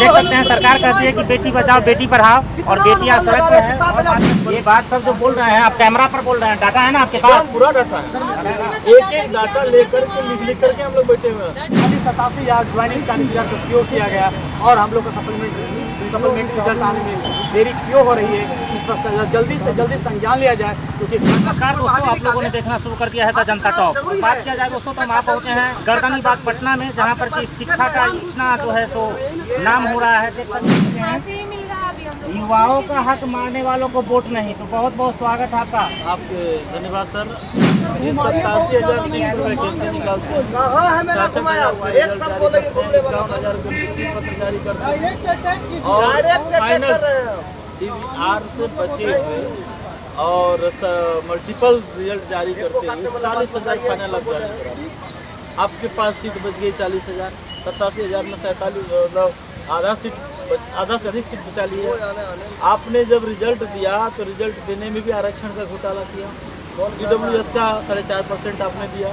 देख सकते हैं सरकार कहती है कि बेटी बचाओ बेटी पढ़ाओ और बेटियां सड़क पे है। और ये बात सब जो बोल रहे हैं आप कैमरा पर बोल रहे हैं, डाटा है ना आपके पास? पूरा डाटा है, एक एक डाटा लेकर के लिख करके हम लोग बैठे हुए हैं। 87,000 ज्वाइनिंग 40,000 को क्यों किया गया और हम लोग का सप्लीमेंट रिजल्ट आने में देरी क्यों हो रही है, इस पर जल्दी से जल्दी संज्ञान लिया जाए। क्योंकि नमस्कार दोस्तों, आप लोगों ने देखना शुरू कर दिया है द जनता टॉक। बात किया जाए दोस्तों तो हम आप पहुँचे हैं गर्दनीबाग पटना में, जहाँ पर कि शिक्षा का इतना जो है सो नाम हो रहा है। देख सकते हैं युवाओं का हक मारने वालों को वोट नहीं। तो बहुत बहुत स्वागत है आपका। आपके धन्यवाद सर। 87,000 सीट पर वैकेंसी निकालते हैं, 51,000 पत्र जारी करते हैं और फाइनल आर से बचे हुए और मल्टीपल रिजल्ट जारी करते हैं। 40,000 फाइनल आप जारी करा, आपके पास सीट बच गई 40,000। 87,000 में 47 आधा से अधिक सीट बचा ली है। आपने जब रिजल्ट दिया तो रिजल्ट देने में भी आरक्षण का घोटाला किया। EWS का 4.5% आपने दिया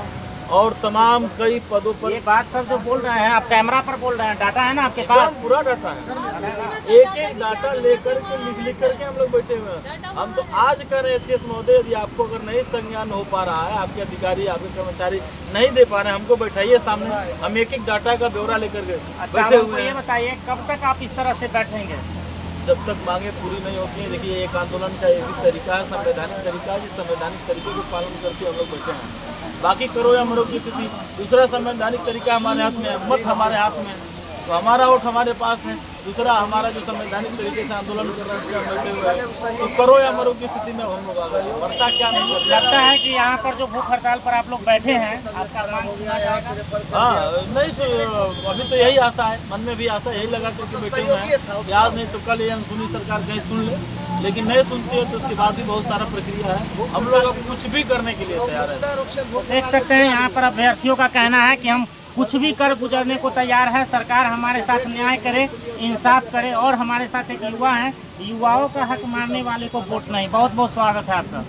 और तमाम कई पदों पर। ये बात सब जो बोल रहे हैं आप कैमरा पर बोल रहे हैं, डाटा है ना आपके पास? पूरा डाटा है, एक एक डाटा लेकर के लिख करके हम लोग बैठे हुए हैं। हम तो आज कर रहे CS महोदय, यदि आपको अगर नहीं संज्ञान हो पा रहा है, आपके अधिकारी आपके कर्मचारी नहीं दे पा रहे हैं, हमको बैठाइए सामने, हम एक एक डाटा का ब्यौरा लेकर के बैठे हुए हैं। ये बताइए कब तक आप इस तरह से बैठेंगे? जब तक मांगे पूरी नहीं होती हैं। देखिए एक आंदोलन का एक ही तरीका है, संवैधानिक तरीका है, जिस संवैधानिक तरीके को पालन करके हम लोग बैठे हैं। बाकी करो या मरो की स्थिति, दूसरा संवैधानिक तरीका हमारे हाथ में है, मत हमारे हाथ में, तो हमारा वोट हमारे पास है। दूसरा हमारा जो संवैधानिक तरीके से आंदोलन कर रहे हैं बैठे हुए हैं, तो करो या मरो की स्थिति में हम लोग आ गए। वर्षा क्या नहीं करते। लगता है कि यहाँ पर जो भूख हड़ताल पर आप लोग बैठे हैं, आपका मांग सुना जाएगा? हाँ नहीं, अभी तो यही आशा है, मन में भी आशा यही लगा करके बैठे हुए हैं। आज नहीं तो कल ये अनसुनी सरकार कहीं सुन ले, लेकिन नहीं सुनती है तो उसके बाद भी बहुत सारा प्रक्रिया है। हम लोग अब कुछ भी करने के लिए तैयार है। देख सकते हैं यहाँ पर अभ्यर्थियों का कहना है कि हम कुछ भी कर गुजरने को तैयार है, सरकार हमारे साथ न्याय करे, इंसाफ करे। और हमारे साथ एक युवा है, युवाओं का हक मारने वाले को वोट नहीं। बहुत बहुत स्वागत है आपका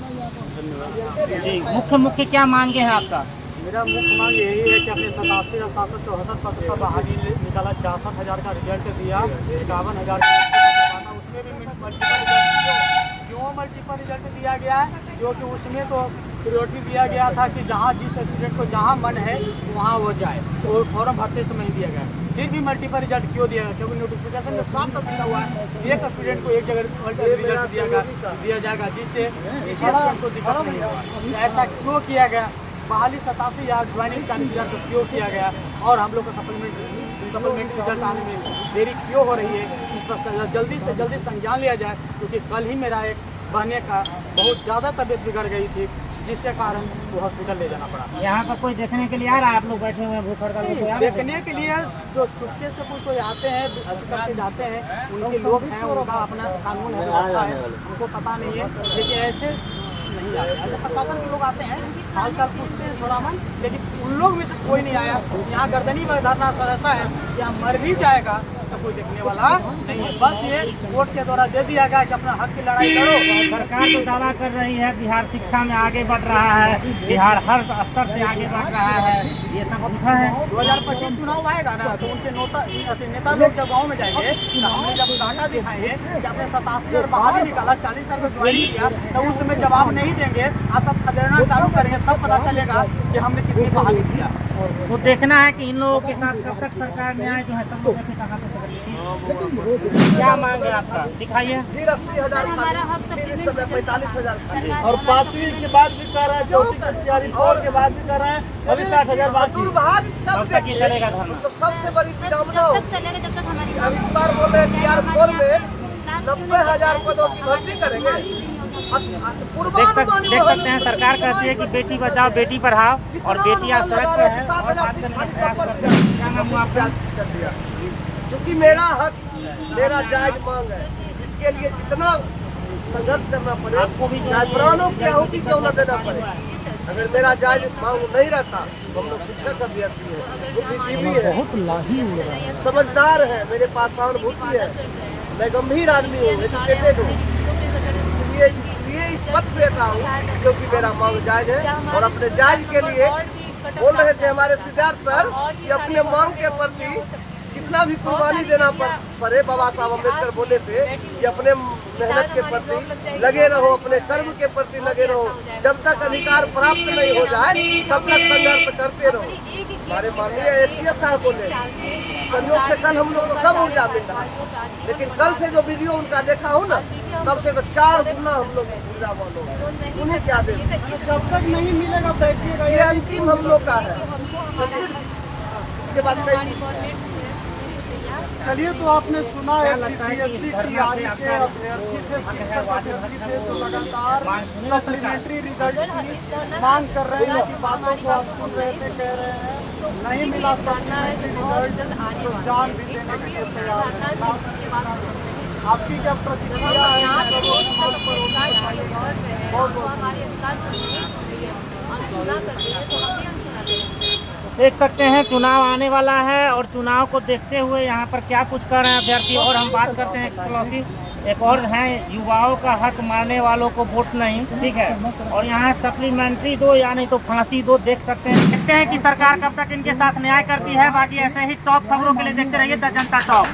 जी। मुख्य क्या मांगे हैं आपका? मेरा मुख्य मांग यही है कि अपने 87 और 774 पत्र का बहाली निकाला, 66,000 का रिजल्ट दिया, 51,000 का, उसमें भी क्यों मल्टीपल रिजल्ट दिया गया है? क्योंकि उसमें तो प्रियोरिटी दिया गया था कि जहाँ जिस स्टूडेंट को जहाँ मन है वहाँ वो जाए, तो फॉर्म भरते समय नहीं दिया गया। फिर भी मल्टीपल रिजल्ट क्यों दिया गया? क्योंकि नोटिफिकेशन में साफ तक लिखा हुआ है एक स्टूडेंट को एक जगह रिजल्ट दिया जाएगा, जिससे किसी स्टूडेंट को दिक्कत नहीं होगा। ऐसा क्यों किया गया? बहाली 87,000 ज्वाइनिंग 40,000 को क्यों किया गया और हम लोग का सप्लीमेंट रिजल्ट आने में देरी क्यों हो रही है, इस पर जल्दी से जल्दी संज्ञान लिया जाए। क्योंकि कल ही मेरा एक बहने का बहुत ज़्यादा तबीयत बिगड़ गई थी, जिसके कारण वो हॉस्पिटल ले जाना पड़ा। यहाँ पर कोई देखने के लिए आ रहा है? आप लोग बैठे हुए हैं भूख हड़ताल में? देखने के लिए जो चुपके से कोई आते हैं, करके जाते हैं, उनके लोग हैं, उनका अपना कानून है, व्यवस्था है, उनको पता नहीं है। लेकिन ऐसे नहीं आए, ऐसे प्रशासन के लोग आते हैं, हाल चाल पूछते हैं थोड़ा मन, लेकिन उन लोग में से कोई नहीं आया। यहाँ गर्दनी में धरना रहता है, यहाँ मर भी जाएगा तो कोई देखने वाला नहीं है। बस ये वोट के द्वारा दे दिया गया कि अपना हक की लड़ाई लड़ो। सरकार तो दावा कर रही है बिहार शिक्षा में आगे बढ़ रहा है, बिहार हर स्तर से आगे बढ़ रहा है, ये सब लिखा है। 2025 चुनाव आएगा ना, तो उनके नेता लोग जब गाँव में जाएंगे तो हमने जब डाटा दिखाएंगे कि आपने 87 और बहाली निकाला, 40 को ज्वाइनिंग किया, तो उस समय जवाब नहीं देंगे, आप तब खदेड़ना चालू करेंगे, तब पता चलेगा कि हमने कितनी बहाली किया। वो देखना है कि इन लोगों के साथ कब तक सरकार न्याय जो है सब लोगों के कहाँ तक। क्या मांग है आपका? दिखाइए। फिर 80,000 फिर इस समय 45,000 और 5वीं के बाद भी कर रहा है, 4वीं की तैयारी और के बाद भी कर रहा है, अभी 60,000 बाकी। कब तक ये चलेगा धरना? सबसे बड़ी विडम्बना चलेगा जब तक हमारी आविष्कार बोल रहे हैं TR4 में 90,000 पदों की भर्ती करेंगे। देख सकते हैं सरकार कहती है कि बेटी बचाओ बेटी पढ़ाओ और बेटियां सड़क पे है। और बात करने का प्रयास कर रहे हैं। क्या नाम हुआ आपका? क्योंकि मेरा हक, मेरा जायज मांग है, इसके लिए जितना संघर्ष करना पड़े, आपको भी चाहे प्राणों की आहुति क्यों न देना पड़े। अगर मेरा जायज मांग नहीं रहता तो हम लोग शिक्षक अभ्यर्थी है, बुद्धिजीवी है, समझदार है, मेरे पास सहानुभूति है, मैं गंभीर आदमी हूँ, एजुकेटेड हूँ, इसलिए इस पथ पे रहता हूँ क्योंकि मेरा मांग जायज है। और अपने जायज के लिए बोल रहे थे हमारे सिद्धार्थ सर कि अपने मांग के प्रति कितना भी कुर्बानी देना पड़े, बाबा साहब अम्बेडकर बोले थे कि अपने मेहनत के प्रति लगे रहो, अपने कर्म के प्रति लगे रहो, जब तक अधिकार प्राप्त नहीं हो जाए तब तक संघर्ष करते रहो। हमारे माननीय एसीएस साहब बोले, संयोग से कल हम लोग को कम ऊर्जा मिल रहा है, लेकिन कल से जो वीडियो उनका देखा हो ना, तब से तो 4 गुना हम लोग ऊर्जा वालों, उन्हें क्या दे, जब तक नहीं मिलेगा बैठिएगा, ये अंतिम हम लोग का है। तो सिर्फ इसके बाद नहीं। चलिए, तो आपने सुना है बीपीएससी टीआरई के अभ्यर्थी थे, शिक्षक अभ्यर्थी थे, तो लगातार सप्लीमेंट्री रिजल्ट की मांग कर रहे हैं, की बातों को आप सुन रहे थे, कह रहे हैं नहीं मिला सप्लीमेंट्री रिजल्ट तो जान भी देने के लिए तैयार है। आपकी क्या प्रतिक्रिया है? देख सकते हैं चुनाव आने वाला है और चुनाव को देखते हुए यहाँ पर क्या कुछ कर रहे हैं अभ्यर्थी। और हम बात करते हैं एक्सक्लूसिव एक और हैं, युवाओं का हक मारने वालों को वोट नहीं, ठीक है। और यहाँ सप्लीमेंट्री दो या नहीं तो फांसी दो, देख सकते हैं। देखते हैं कि सरकार कब तक इनके साथ न्याय करती है। बाकी ऐसे ही टॉप खबरों के लिए देखते रहिए द जनता टॉप।